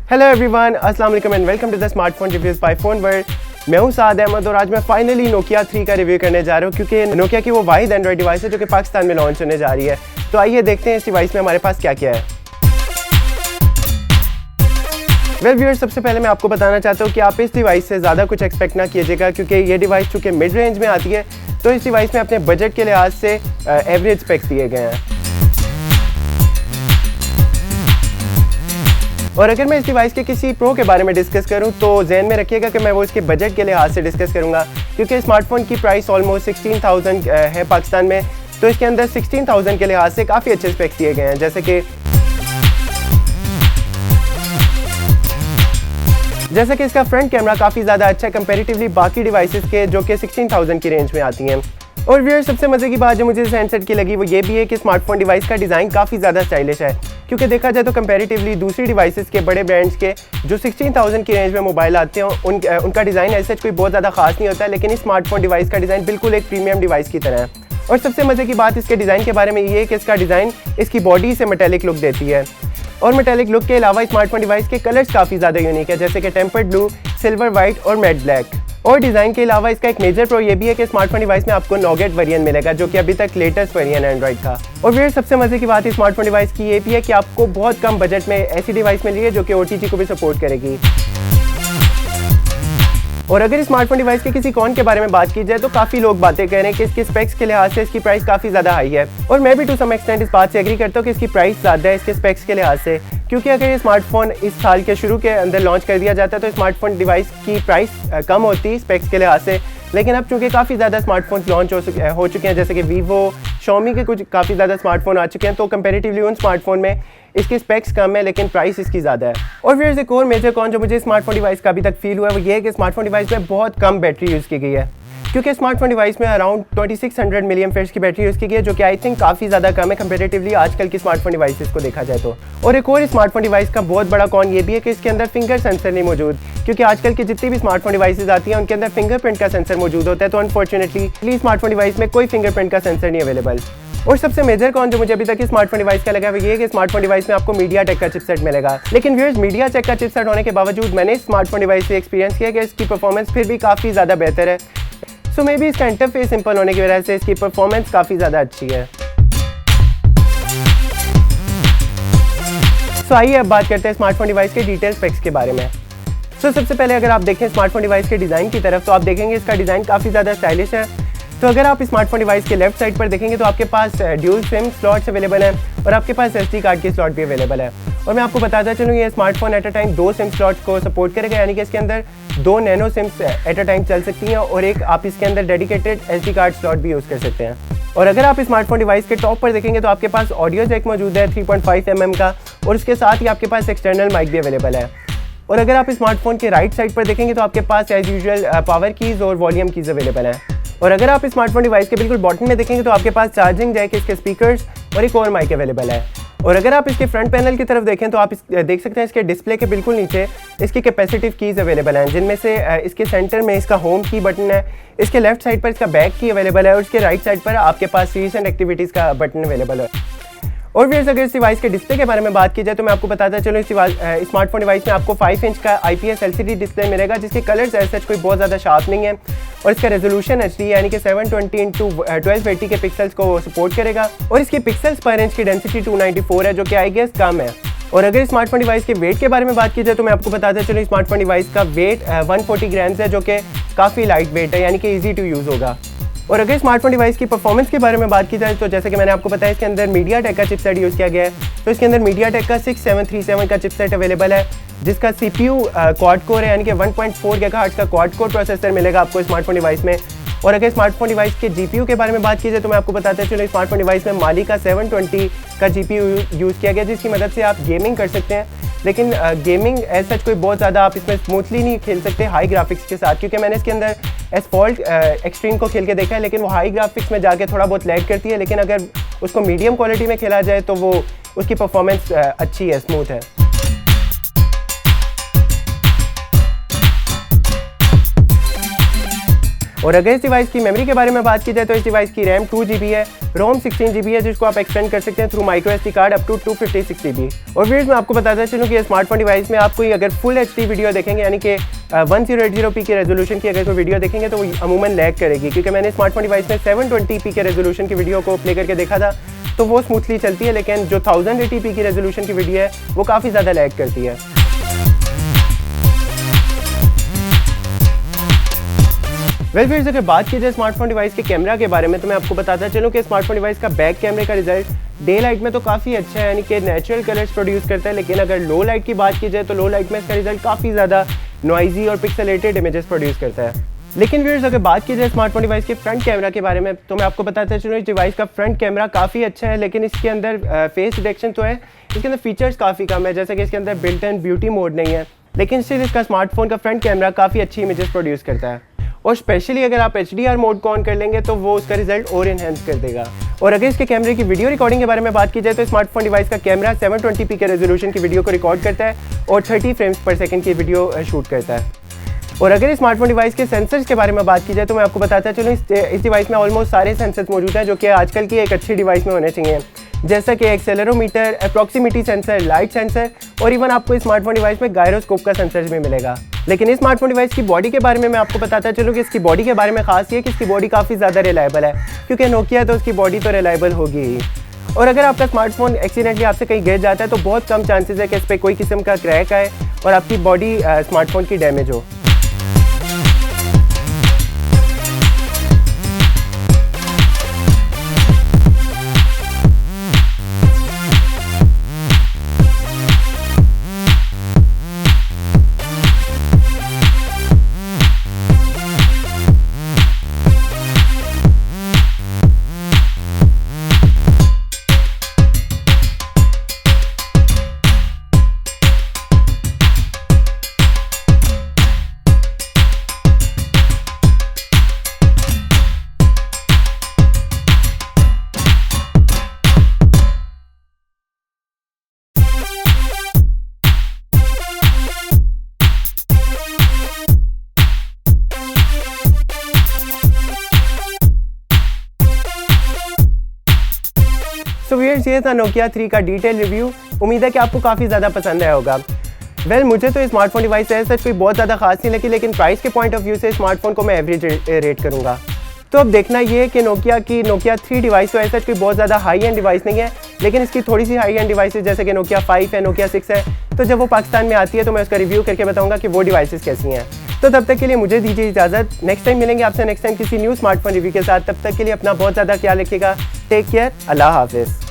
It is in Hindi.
हेलो एवरीवन, अस्सलाम वालेकुम and welcome to the smartphone reviews by phone world. मैं हूं साद अहमद और आज मैं फाइनली नोकिया 3 का रिव्यू करने जा रहा हूं क्योंकि नोकिया की वो वाहिद एंड्रॉइड डिवाइस है जो कि पाकिस्तान में लॉन्च होने जा रही है। तो आइए देखते हैं इस डिवाइस में हमारे पास क्या क्या है। वेल व्यूअर्स, सबसे पहले मैं आपको बताना चाहता हूँ कि आप इस डिवाइस से ज़्यादा कुछ एक्सपेक्ट ना कीजिएगा क्योंकि ये डिवाइस चूँकि मिड रेंज में आती है तो इस डिवाइस में अपने बजट के लिहाज से एवरेज स्पेक्स दिए गए हैं। और अगर मैं इस डिवाइस के किसी प्रो के बारे में डिस्कस करूं तो ज़हन में रखिएगा कि मैं वो इसके बजट के लिहाज से डिस्कस करूंगा क्योंकि स्मार्टफोन की प्राइस ऑलमोस्ट 16,000 है पाकिस्तान में, तो इसके अंदर 16,000 के लिहाज से काफ़ी अच्छे स्पेक्स दिए गए हैं। जैसे कि इसका फ्रंट कैमरा काफ़ी ज़्यादा अच्छा है कंपेरेटिवली बाकी डिवाइसेस के जो कि 16,000 की रेंज में आती हैं। और व्यूअर, सबसे मज़े की बात जो मुझे इस हैंडसेट की लगी वो ये भी है कि स्मार्टफोन डिवाइस का डिज़ाइन काफ़ी ज़्यादा स्टाइलिश है क्योंकि देखा जाए तो कंपैरेटिवली दूसरी डिवाइसेस के बड़े ब्रांड्स के जो 16,000 की रेंज में मोबाइल आते हैं उनका डिज़ाइन ऐसे कोई बहुत ज़्यादा खास नहीं होता है, लेकिन इस स्मार्टफोन डिवाइस का डिज़ाइन बिल्कुल एक प्रीमियम डिवाइस की तरह है। और सबसे मज़े की बात इसके डिज़ाइन के बारे में ये है कि इसका डिज़ाइन इसकी बॉडी से मेटेलिक लुक देती है। और मेटेलिक लुक के अलावा स्मार्टफोन डिवाइस के कलर्स काफ़ी ज़्यादा यूनिक है, जैसे कि टेम्पर्ड ब्लू, सिल्वर वाइट और मैट ब्लैक। और डिज़ाइन के अलावा इसका एक मेजर प्रो ये भी है कि स्मार्टफोन डिवाइस में आपको नॉगेट वेरिएंट मिलेगा जो कि अभी तक लेटेस्ट वेरिएंट है एंड्रॉइड का। और फिर सबसे मज़े की बात है स्मार्टफोन डिवाइस की ये भी है कि आपको बहुत कम बजट में ऐसी डिवाइस मिल रही है जो कि OTG को भी सपोर्ट करेगी। और अगर स्मार्टफोन डिवाइस के किसी कॉन के बारे में बात की जाए तो काफ़ी लोग बातें कह रहे हैं कि इसके स्पेक्स के लिहाज से इसकी प्राइस काफ़ी ज़्यादा हाई है। और मैं भी टू सम एक्सटेंट इस बात से एग्री करता हूँ कि इसकी प्राइस ज़्यादा है इसके स्पेक्स के लिहाज से, क्योंकि अगर ये स्मार्टफोन इस साल के शुरू के अंदर लॉन्च कर दिया जाता है तो स्मार्टफोन डिवाइस की प्राइस कम होती स्पेक्स के लिहाज से। लेकिन अब चूँकि काफ़ी ज़्यादा स्मार्टफोन लॉन्च हो चुके हैं, जैसे कि वीवो, शॉमी के कुछ काफ़ी ज़्यादा स्मार्टफोन आ चुके हैं, तो कंपेरेटिवली उन स्मार्टफोन में इसके स्पेक्स कम है लेकिन प्राइस इसकी ज़्यादा है। और फिर एक और मेजर कॉन जो मुझे स्मार्टफोन डिवाइस का अभी तक फील हुआ है वो ये है कि स्मार्टफोन डिवाइस में बहुत कम बैटरी यूज़ की गई है, क्योंकि स्मार्टफोन डिवाइस में अराउंड 2600 मिलियन फेट्स की बैटरी यूज़ की गई है, जो कि आई थिंक काफ़ी ज़्यादा कम है कंपेरेटिवली आजकल की स्मार्टफोन डिवाइसेस को देखा जाए तो। और एक और स्मार्टफोन डिवाइस का बहुत बड़ा कॉन ये भी है कि इसके अंदर फिंगर सेंसर नहीं मौजूद, क्योंकि आजकल की जितनी भी स्मार्टफोन डिवाइसेस आती हैं उनके अंदर फिंगरप्रिंट का सेंसर मौजूद होता है, तो अनफॉर्चुनेटली स्मार्टफोन डिवाइस में कोई फिंगरप्रिंट का सेंसर नहीं अवेलेबल। और सबसे मेजर कॉन जो मुझे अभी तक स्मार्टफोन डिवाइस का लगा वो ये है कि स्मार्टफोन डिवाइस में आपको MediaTek का चिपसेट मिलेगा। लेकिन व्यूअर्स, MediaTek का चिपसेट होने के बावजूद मैंने स्मार्टफोन डिवाइस से एक्सपीरियंस किया कि इसकी परफॉर्मेंस फिर भी काफ़ी ज़्यादा बेहतर है। सो मे बी इसका इंटरफेस सिंपल होने की वजह से इसकी परफॉर्मेंस काफ़ी ज़्यादा अच्छी है। सो आइए अब बात करते हैं स्मार्टफोन डिवाइस के डिटेल स्पेक्स के बारे में। सबसे पहले अगर आप देखें स्मार्टफोन डिवाइस के डिज़ाइन की तरफ तो आप देखेंगे इसका डिज़ाइन काफ़ी ज़्यादा स्टाइलिश है। तो अगर आप स्मार्टफोन डिवाइस के लेफ्ट साइड पर देखेंगे तो आपके पास ड्यूल सिम स्लॉट्स अवेलेबल है और आपके पास SD कार्ड की स्लॉट भी अवेलेबल है। और मैं आपको बताता चलूँ ये smartphone at a time 2 SIM slots को सपोर्ट करेगा, यानी कि इसके अंदर 2 nano SIMs at a time चल सकती हैं और एक आप इसके अंदर डेडिकेटेड SD कार्ड स्लॉट भी यूज़ कर सकते हैं। और अगर आप स्मार्टफोन डिवाइस के टॉप पर देखेंगे तो आपके पास ऑडियो जैक मौजूद है 3.5 mm का, और उसके साथ ही आपके पास एक्सटर्नल माइक भी अवेलेबल है। और अगर आप स्मार्टफोन के राइट साइड पर देखेंगे तो आपके पास एज यूजुअल पावर कीज़ और वॉल्यूम कीज़ अवेलेबल हैं। और अगर आप स्मार्टफोन डिवाइस के बिल्कुल बॉटम में देखेंगे तो आपके पास चार्जिंग जैक, इसके स्पीकर्स और एक और माइक अवेलेबल है। और अगर आप इसके फ्रंट पैनल की तरफ देखें तो आप देख सकते हैं इसके डिस्प्ले के बिल्कुल नीचे इसकी कैपेसिटिव कीज़ अवेलेबल हैं, जिनमें से इसके सेंटर में इसका होम की बटन है, इसके लेफ्ट साइड पर इसका बैक की अवेलेबल है और इसके राइट साइड पर आपके पास रीसेंट एक्टिविटीज़ का बटन अवेलेबल है। और फिर अगर इस डिवाइस के डिस्प्ले के बारे में बात की जाए तो मैं आपको बताता चलूँ स्मार्टफोन डिवाइस में आपको 5 इंच का IPS LCD डिस्प्ले मिलेगा, जिसके कलर्स ऐसे कोई बहुत ज़्यादा शार्प नहीं है। और इसका रेजोल्यूशन HD यानी कि 720x1280 के पिक्सल्स को सपोर्ट करेगा और इसकी पिक्सल्स पर इंच की डेंसिटी 294 है, जो कि आई गेस कम है। और अगर स्मार्टफोन डिवाइस के वेट के बारे में बात की जाए तो मैं आपको बताता चलूँ स्मार्टफोन डिवाइस का वेट 140 ग्राम्स है, जो कि काफ़ी लाइट वेट है, यानी कि ईजी टू यूज़ होगा। और अगर स्मार्टफोन डिवाइस की परफॉर्मेंस के बारे में बात की जाए तो जैसे कि मैंने आपको बताया इसके अंदर MediaTek का चिपसेट यूज़ किया गया है, तो इसके अंदर MediaTek का 6737 का चिपसेट अवेलेबल है, जिसका CPU क्वाड कोर है, यानी कि 1.4 GHz का क्वाड कोर प्रोसेसर मिलेगा आपको स्मार्टफोन डिवाइस में। और अगर स्मार्टफोन डिवाइस के GPU के बारे में बात की जाए तो मैं आपको बताता चलूँ स्मार्टफोन डिवाइस में माली का 720 का GPU यूज़ किया गया, जिसकी मदद से आप गेमिंग कर सकते हैं। लेकिन गेमिंग एज सच कोई बहुत ज़्यादा आप इसमें स्मूथली नहीं खेल सकते हाई ग्राफिक्स के साथ, क्योंकि मैंने इसके अंदर एसफॉल्ट एक्सट्रीम को खेल के देखा है, लेकिन वो हाई ग्राफिक्स में जाके थोड़ा बहुत लैग करती है। लेकिन अगर उसको मीडियम क्वालिटी में खेला जाए तो वो उसकी परफॉर्मेंस अच्छी है, स्मूथ है। और अगर इस डिवाइस की मेमोरी के बारे में बात की जाए तो इस डिवाइस की रैम 2 GB है, रोम 16 GB है, जिसको आप एक्सपेंड कर सकते हैं through micro SD card up to 256 GB। और व्यूअर्स मैं आपको बताता चलूँ कि ये स्मार्टफोन डिवाइस में आपको अगर फुल HD वीडियो देखेंगे यानी कि 1080p के रेजोल्यूशन की अगर कोई वीडियो देखेंगे तो वो अमूमन लैग करेगी, क्योंकि मैंने स्मार्टफोन डिवाइस में 720p के रेजोल्यूशन की वीडियो को प्ले करके देखा था तो वो स्मूथली चलती है, लेकिन जो 1080p की रेजोल्यूशन की वीडियो है वो काफ़ी ज़्यादा लैग करती है। वेल फ्रेंड्स, अगर बात की जाए स्मार्टफोन डिवाइस के कैमरा के बारे में तो मैं आपको बताता चलूँ कि स्मार्टफोन डिवाइस का बैक कैमरे का रिजल्ट डे लाइट में तो काफ़ी अच्छा है, यानी कि नेचुरल कलर्स प्रोड्यूस करता है, लेकिन अगर लो लाइट की बात की जाए तो लो लाइट में इसका रिजल्ट काफ़ी ज़्यादा नॉइजी और पिक्सेलेटेड इमेजेस प्रोड्यूस करता है। लेकिन व्यूअर्स अगर बात की जाए स्मार्टफोन डिवाइस के फ्रंट कैमरा के बारे में तो मैं आपको बताता चलूँ इस डिवाइस का फ्रंट कैमरा काफ़ी अच्छा है, लेकिन इसके अंदर फेस डिटेक्शन तो है, इसके अंदर फीचर्स काफ़ी कम है, जैसे कि इसके अंदर बिल्ट इन ब्यूटी मोड नहीं है, लेकिन स्टिल इसका स्मार्टफोन का फ्रंट कैमरा काफ़ी अच्छी इमेजेस प्रोड्यूस करता है। और स्पेशली अगर आप HDR मोड को ऑन कर लेंगे तो वो उसका रिजल्ट और इनहेंस कर देगा। और अगर इसके कैमरे की वीडियो रिकॉर्डिंग के बारे में बात की जाए तो स्मार्टफोन डिवाइस का कैमरा 720p के रेजोल्यूशन की वीडियो को रिकॉर्ड करता है और 30 फ्रेम्स पर सेकंड की वीडियो शूट करता है। और अगर स्मार्टफोन डिवाइस के सेंसर्स के बारे में बात की जाए तो मैं आपको बताता चलूँ इस डिवाइस में ऑलमोस्ट सारे सेंसर्स मौजूद हैं जो कि आजकल की एक अच्छी डिवाइस में होने चाहिए, जैसा कि एक्सेलेरोमीटर, अप्रॉक्सीमिटी सेंसर, लाइट सेंसर और इवन आपको स्मार्टफोन डिवाइस में गायरोस्कोप का सेंसर भी मिलेगा। लेकिन इस स्मार्टफोन डिवाइस की बॉडी के बारे में मैं आपको बताता चलूँ कि इसकी बॉडी के बारे में खास ये कि इसकी बॉडी काफ़ी ज़्यादा रिलायबल है, क्योंकि नोकिया तो उसकी बॉडी तो रिलायबल होगी ही। और अगर आपका स्मार्टफोन एक्सीडेंटली आपसे कहीं गिर जाता है तो बहुत कम चांसेस है कि इस पर कोई किस्म का क्रैक आए और आपकी बॉडी स्मार्टफोन की डैमेज हो। सो व्यूअर्स, ये था नोकिया 3 का डिटेल रिव्यू। उम्मीद है कि आपको काफ़ी ज़्यादा पसंद आया होगा। वेल मुझे तो स्मार्टफोन डिवाइस है सच कोई बहुत ज़्यादा खास नहीं लगी, लेकिन प्राइस के पॉइंट ऑफ व्यू से स्मार्टफोन को मैं एवरेज रेट करूँगा। तो अब देखना ये है कि नोकिया 3 डिवाइस तो ऐसा कोई बहुत ज़्यादा हाई एंड डिवाइस नहीं है, लेकिन इसकी थोड़ी सी हाई एंड डिवाइसेस जैसे कि नोकिया 5 है, नोकिया 6 है, तो जब वो पाकिस्तान में आती है तो मैं उसका रिव्यू करके बताऊँगा कि वो डिवाइसेस कैसी हैं। तो तब तक के लिए मुझे दीजिए इजाज़त। नेक्स्ट टाइम मिलेंगे आपसे नेक्स्ट टाइम किसी न्यू स्मार्टफोन रिव्यू के साथ। तब तक के लिए अपना बहुत ज़्यादा ख्याल रखिएगा। टेक केयर, अल्लाह हाफिज़।